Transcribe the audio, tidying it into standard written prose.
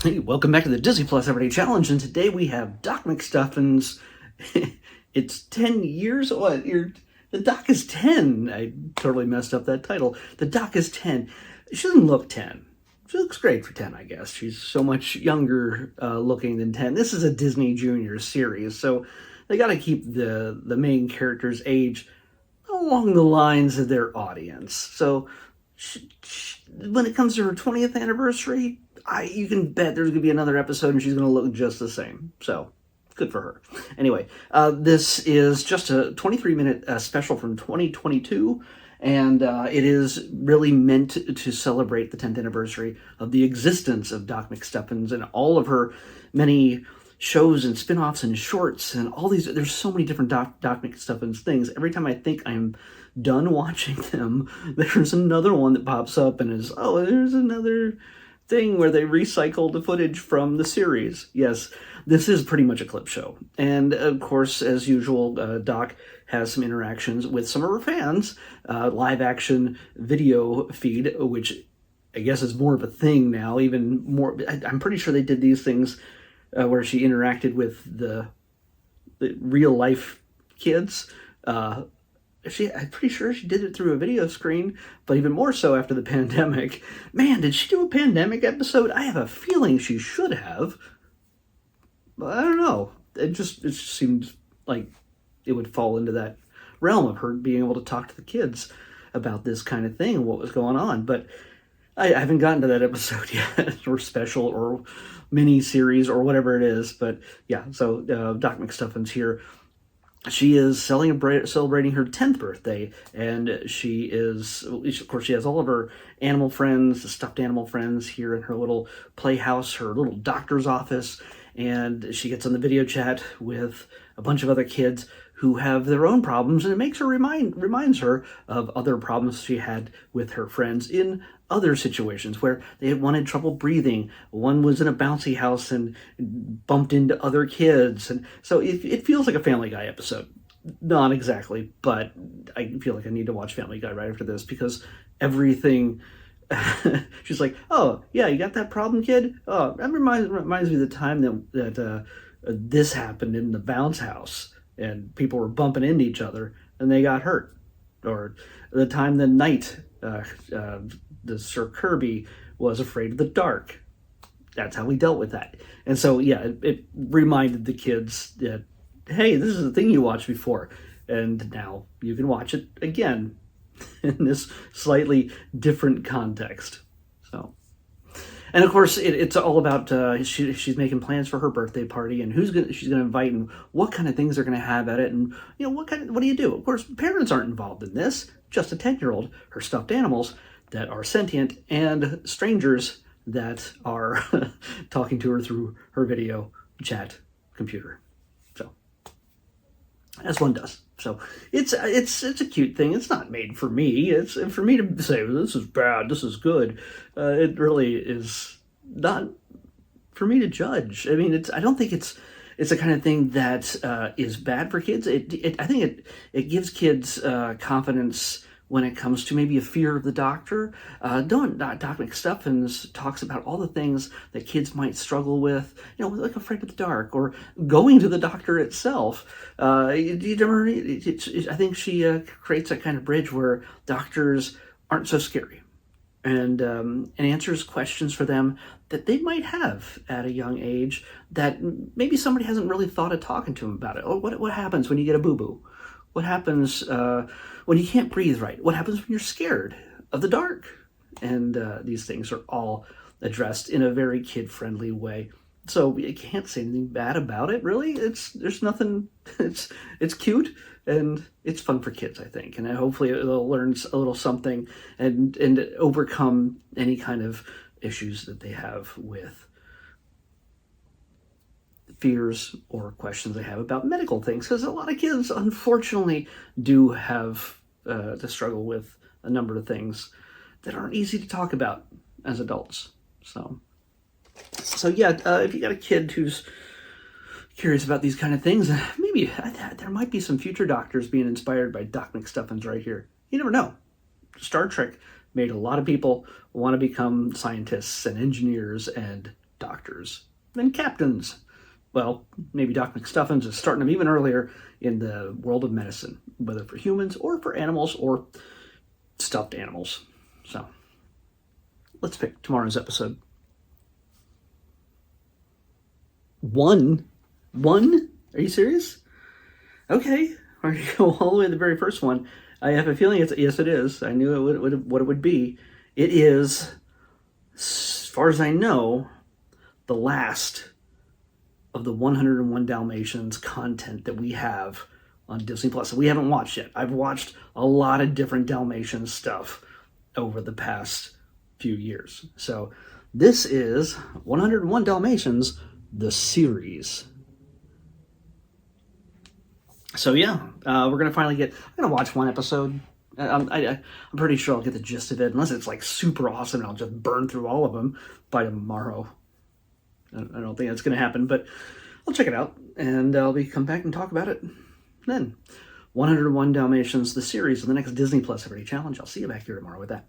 Hey, welcome back to the Disney Plus Everyday Challenge, and today we have Doc McStuffins. It's 10 years. The Doc is 10. I totally messed up that title. The Doc is 10. She doesn't look 10. She looks great for 10, I guess. She's so much younger looking than 10. This is a Disney Junior series, so they got to keep the main character's age along the lines of their audience. So when it comes to her 20th anniversary, you can bet there's going to be another episode and she's going to look just the same. So good for her. Anyway, this is just a 23-minute special from 2022, and it is really meant to celebrate the 10th anniversary of the existence of Doc McStuffins and all of her many shows and spin-offs and shorts and all these. There's so many different Doc McStuffins things. Every time I think I'm done watching them, there's another one that pops up and is, oh, there's another thing where they recycled the footage from the series. Yes, this is pretty much a clip show. And of course, as usual, Doc has some interactions with some of her fans, live action video feed, which I guess is more of a thing now, even more. I'm pretty sure they did these things where she interacted with the real life kids. I'm pretty sure she did it through a video screen, but even more so after the pandemic. Man, did she do a pandemic episode? I have a feeling she should have. But I don't know. It just seemed like it would fall into that realm of her being able to talk to the kids about this kind of thing and what was going on. But I haven't gotten to that episode yet, or special, or mini series, or whatever it is. But yeah, so Doc McStuffins here. She is celebrating her 10th birthday, and of course, she has all of her animal friends, the stuffed animal friends here in her little playhouse, her little doctor's office, and she gets on the video chat with a bunch of other kids who have their own problems, and it makes her reminds her of other problems she had with her friends in other situations where they had one had trouble breathing, one was in a bouncy house and bumped into other kids, and so it feels like a Family Guy episode. Not exactly, but I feel like I need to watch Family Guy right after this because everything. She's like, oh yeah, you got that problem, kid? Oh, that reminds me of the time that this happened in the bounce house and people were bumping into each other and they got hurt, or the time the knight, the Sir Kirby, was afraid of the dark. That's how we dealt with that. And so yeah, it reminded the kids that, hey, this is the thing you watched before, and now you can watch it again in this slightly different context. So, and of course, it's all about she's making plans for her birthday party and she's gonna invite and what kind of things they're gonna have at it, and what do you do? Of course, parents aren't involved in this. Just a 10-year-old, her stuffed animals that are sentient, and strangers that are talking to her through her video chat computer. So, as one does. So it's a cute thing. It's not made for me. It's for me to say, well, this is bad, this is good. It really is not for me to judge. I mean, I don't think it's the kind of thing that is bad for kids. I think it gives kids confidence when it comes to maybe a fear of the doctor. Doc McStuffins talks about all the things that kids might struggle with, like afraid of the dark or going to the doctor itself. I think she creates a kind of bridge where doctors aren't so scary, and answers questions for them that they might have at a young age that maybe somebody hasn't really thought of talking to them about it. Oh, what happens when you get a boo-boo? What happens when you can't breathe right? What happens when you're scared of the dark? And these things are all addressed in a very kid-friendly way. So you can't say anything bad about it, really. There's nothing. It's cute and it's fun for kids, I think. And hopefully they'll learn a little something and overcome any kind of issues that they have with fears or questions they have about medical things, because a lot of kids unfortunately do have to struggle with a number of things that aren't easy to talk about as adults. So yeah, if you got a kid who's curious about these kind of things, maybe there might be some future doctors being inspired by Doc McStuffins right here. You never know. Star Trek made a lot of people want to become scientists and engineers and doctors than captains. Well, maybe Doc McStuffins is starting them even earlier in the world of medicine, whether for humans or for animals or stuffed animals. So, let's pick tomorrow's episode. One? Are you serious? Okay, we're going to go all the way to the very first one. I have a feeling yes, it is. I knew what it would be. It is, as far as I know, the last of the 101 Dalmatians content that we have on Disney Plus that we haven't watched yet. I've watched a lot of different Dalmatian stuff over the past few years. So this is 101 Dalmatians, the series. So yeah, we're gonna finally I'm gonna watch one episode. I'm pretty sure I'll get the gist of it, unless it's like super awesome and I'll just burn through all of them by tomorrow. I don't think that's gonna happen, but I'll check it out and I'll come back and talk about it then. 101 Dalmatians, the series, of the next Disney Plus Everyday Challenge. I'll see you back here tomorrow with that.